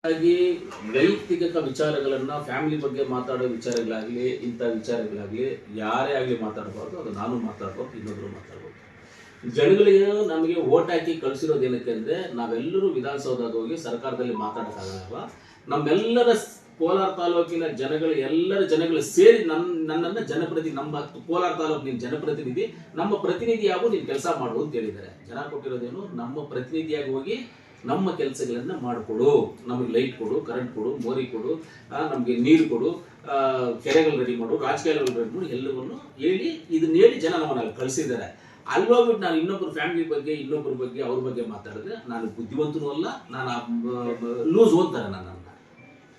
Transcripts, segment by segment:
ಹಾಗಾಗಿ ವೈಯಕ್ತಿಕ ವಿಚಾರಗಳನ್ನ ಫ್ಯಾಮಿಲಿ ಬಗ್ಗೆ ಮಾತಾಡೋ ವಿಚಾರಗಳಾಗಲಿ ಇಂಥ ವಿಚಾರಗಳಾಗಲಿ ಯಾರೇ ಆಗಲಿ ಮಾತಾಡಬಾರ್ದು. ಅದು ನಾನು ಮಾತಾಡ್ಬೋದು, ಇನ್ನೊಬ್ರು ಮಾತಾಡ್ಬೋದು. ಜನಗಳಿಗೆ ನಮಗೆ ಓಟ್ ಹಾಕಿ ಕಳಿಸಿರೋದು ಏನಕ್ಕೆ ಅಂದರೆ, ನಾವೆಲ್ಲರೂ ವಿಧಾನಸೌಧಕ್ಕೆ ಹೋಗಿ ಸರ್ಕಾರದಲ್ಲಿ ಮಾತಾಡೋಕ್ಕಾಗಲ್ಲ. ನಮ್ಮೆಲ್ಲರ ಕೋಲಾರ ತಾಲೂಕಿನ ಜನಗಳು, ಎಲ್ಲರ ಜನಗಳು ಸೇರಿ ನನ್ನನ್ನು ಜನಪ್ರತಿನಿಧಿ, ನಮ್ಮ ಕೋಲಾರ ತಾಲೂಕಿನ ಜನಪ್ರತಿನಿಧಿ, ನಮ್ಮ ಪ್ರತಿನಿಧಿಯಾಗೂ ನೀನು ಕೆಲಸ ಮಾಡು ಅಂತ ಹೇಳಿದ್ದಾರೆ. ಜನ ಕೊಟ್ಟಿರೋದೇನು, ನಮ್ಮ ಪ್ರತಿನಿಧಿಯಾಗಿ ಹೋಗಿ ನಮ್ಮ ಕೆಲಸಗಳನ್ನು ಮಾಡಿಕೊಡು, ನಮಗೆ ಲೈಟ್ ಕೊಡು, ಕರೆಂಟ್ ಕೊಡು, ಮೋರಿ ಕೊಡು, ನಮಗೆ ನೀರು ಕೊಡು, ಕೆರೆಗಳು ರೆಡಿ ಮಾಡು, ರಾಜಕೀಯಗಳು ರೆಡಿ ಮಾಡು, ಎಲ್ಲವನ್ನು ಹೇಳಿ ಇದನ್ನ ಹೇಳಿ ಜನ ನಮ್ಮನ್ನು ಕಳಿಸಿದ್ದಾರೆ. ಅಲ್ಲಿ ಹೋಗ್ಬಿಟ್ಟು ನಾನು ಇನ್ನೊಬ್ಬರು ಫ್ಯಾಮಿಲಿ ಬಗ್ಗೆ, ಇನ್ನೊಬ್ಬರ ಬಗ್ಗೆ, ಅವ್ರ ಬಗ್ಗೆ ಮಾತಾಡಿದ್ರೆ ನಾನು ಬುದ್ಧಿವಂತನೂ ಅಲ್ಲ, ನಾನು ಲೂಸ್ ಅಂತಾರೆ, ನನ್ನನ್ನು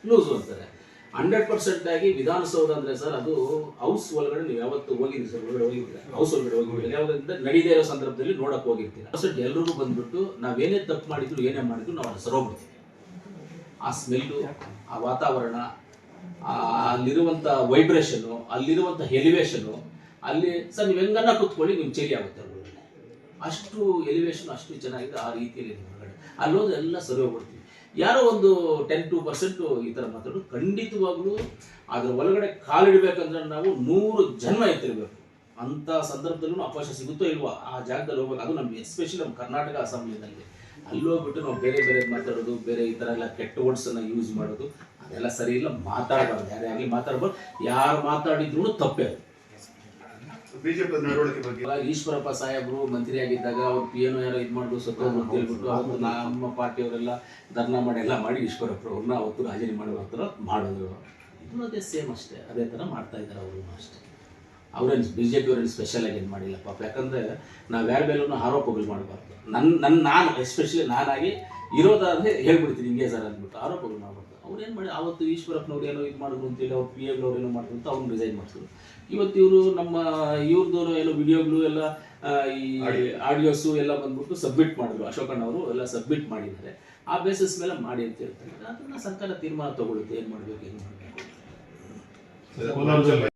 ಲೂಸ್ ಅಂತಾರೆ. 100% ಆಗಿ ವಿಧಾನಸೌಧ ಅಂದರೆ ಸರ್, ಅದು ಹೌಸ್ ಒಳಗಡೆ ನೀವು ಯಾವತ್ತು ಹೋಗಿದ್ದೀರಿ ಸರ್? ಒಳಗಡೆ ಹೋಗಿದ್ದೀರಾ? ಹೌಸ್ ಒಳಗಡೆ ಹೋಗಿದ್ದೀರಿ? ಯಾವ್ದಂದ್ರೆ ನಡೀದೇ ಇರೋ ಸಂದರ್ಭದಲ್ಲಿ ನೋಡಕ್ಕೆ ಹೋಗಿರ್ತೀರಾ. ಅಷ್ಟು ಎಲ್ರಿಗೂ ಬಂದ್ಬಿಟ್ಟು ನಾವೇನೇ ತಪ್ಪು ಮಾಡಿದ್ರು, ಏನೇ ಮಾಡಿದ್ರು ನಾವು ಅದು ಸರೋಗ್ಬಿಡ್ತೀವಿ. ಆ ಸ್ಮೆಲ್ಲು, ಆ ವಾತಾವರಣ, ಅಲ್ಲಿರುವಂಥ ವೈಬ್ರೇಷನು, ಅಲ್ಲಿರುವಂಥ ಎಲಿವೇಶನು, ಅಲ್ಲಿ ಸರ್ ನೀವು ಹೆಂಗನ್ನ ಕೂತ್ಕೊಳ್ಳಿ, ನಿಮ್ಮ ಚಳಿ ಆಗುತ್ತೆ ಒಳಗಡೆ. ಅಷ್ಟು ಎಲಿವೇಶನ್ ಅಷ್ಟು ಚೆನ್ನಾಗಿದೆ. ಆ ರೀತಿಯಲ್ಲಿ ಹೊರಗಡೆ ಅಲ್ಲೋದು ಎಲ್ಲ ಸರಿ ಹೋಗ್ಬಿಡ್ತೀವಿ. ಯಾರೋ ಒಂದು 10-2% ಈ ಥರ ಮಾತಾಡೋದು ಖಂಡಿತವಾಗ್ಲೂ ಅದರ ಒಳಗಡೆ ಕಾಲಿಡಬೇಕಂದ್ರೆ ನಾವು 100 ಜನ್ಮ ಎತ್ತಿರಬೇಕು. ಅಂಥ ಸಂದರ್ಭದಲ್ಲೂ ಅವಕಾಶ ಸಿಗುತ್ತೋ ಇಲ್ವೋ ಆ ಜಾಗದಲ್ಲಿ ಹೋಗ್ಬೇಕು. ಅದು ನಮ್ಗೆ ಎಸ್ಪೆಷಲಿ ನಮ್ಮ ಕರ್ನಾಟಕ ಅಸೆಂಬ್ಲಿನಲ್ಲಿ ಅಲ್ಲಿ ಹೋಗ್ಬಿಟ್ಟು ನಾವು ಬೇರೆ ಬೇರೆ ಮಾತಾಡೋದು, ಬೇರೆ ಈ ಥರ ಎಲ್ಲ ಕೆಟ್ಟ ವರ್ಡ್ಸನ್ನು ಯೂಸ್ ಮಾಡೋದು ಅದೆಲ್ಲ ಸರಿ ಇಲ್ಲ. ಮಾತಾಡಬಾರ್ದು, ಯಾರೇ ಆಗಲಿ ಮಾತಾಡ್ಬಾರ್ದು. ಯಾರು ಮಾತಾಡಿದ್ರು ತಪ್ಪೇ. ಈಶ್ವರಪ್ಪ ಸಾಹೇಬರು ಮಂತ್ರಿಯಾಗಿದ್ದಾಗ ಅವ್ರು PNO ಯಾರೋ ಇದು ಮಾಡೋದು ಸತ್ತೋದು ಅಂತ ಹೇಳ್ಬಿಟ್ಟು ಅವತ್ತು ನಮ್ಮ ಪಾರ್ಟಿಯವರೆಲ್ಲ ಧರ್ನಾ ಮಾಡಿ ಎಲ್ಲ ಮಾಡಿ ಈಶ್ವರಪ್ಪರವ್ರನ್ನ ಅವತ್ತು ರಾಜೀನಾಮೆ ಮಾಡೋ ಮಾಡೋದು. ಇದು ಅದೇ ಸೇಮ್ ಅಷ್ಟೇ, ಅದೇ ಥರ ಮಾಡ್ತಾ ಇದ್ದಾರೆ ಅವರು ಅಷ್ಟೇ. ಅವ್ರೇನು BJP ಅವ್ರೇನು ಸ್ಪೆಷಲ್ ಆಗಿ ಏನು ಮಾಡಿಲ್ಲ ಪಾಪ. ಯಾಕಂದರೆ ನಾವು ಯಾರ ಮೇಲೂ ಆರೋಪಗಳು ಮಾಡಬಾರ್ದು. ನಾನು ಎಸ್ಪೆಷಲಿ ನಾನಾಗಿ ಇರೋದಾದರೆ ಹೇಳ್ಬಿಡ್ತೀನಿ ಹಿಂಗೆ ಸರ್ ಅಂದ್ಬಿಟ್ಟು ಆರೋಪಗಳು ಮಾಡಬಾರ್ದು. ಅವ್ರೇನು ಮಾಡಿ ಅವತ್ತು ಈಶ್ವರಪ್ಪನವ್ರು ಏನೋ ಇದು ಮಾಡಿದ್ರು ಅಂತೇಳಿ ಅವ್ರು PAಗಳವ್ರು ಏನೋ ಮಾಡಿದ್ರು ಅಂತ ಅವ್ನು ರಿಸೈನ್ ಮಾಡಿಸಿದ್ರು. ಇವತ್ತು ಇವರು ನಮ್ಮ ಇವ್ರದ್ದು ಏನೋ ವಿಡಿಯೋಗಳು ಎಲ್ಲ ಈ ಆಡಿಯೋಸು ಎಲ್ಲ ಬಂದ್ಬಿಟ್ಟು ಸಬ್ಮಿಟ್ ಮಾಡಿದ್ರು. ಅಶೋಕಣ್ಣವರು ಎಲ್ಲ ಸಬ್ಮಿಟ್ ಮಾಡಿದ್ದಾರೆ. ಆ ಬೇಸಿಸ್ ಮೇಲೆ ಮಾಡಿ ಅಂತ ಹೇಳ್ತಾರೆ. ಅದನ್ನು ಸರ್ಕಾರ ತೀರ್ಮಾನ ತಗೊಳುತ್ತೆ, ಏನು ಮಾಡಬೇಕು, ಏನು ಮಾಡಬೇಕು.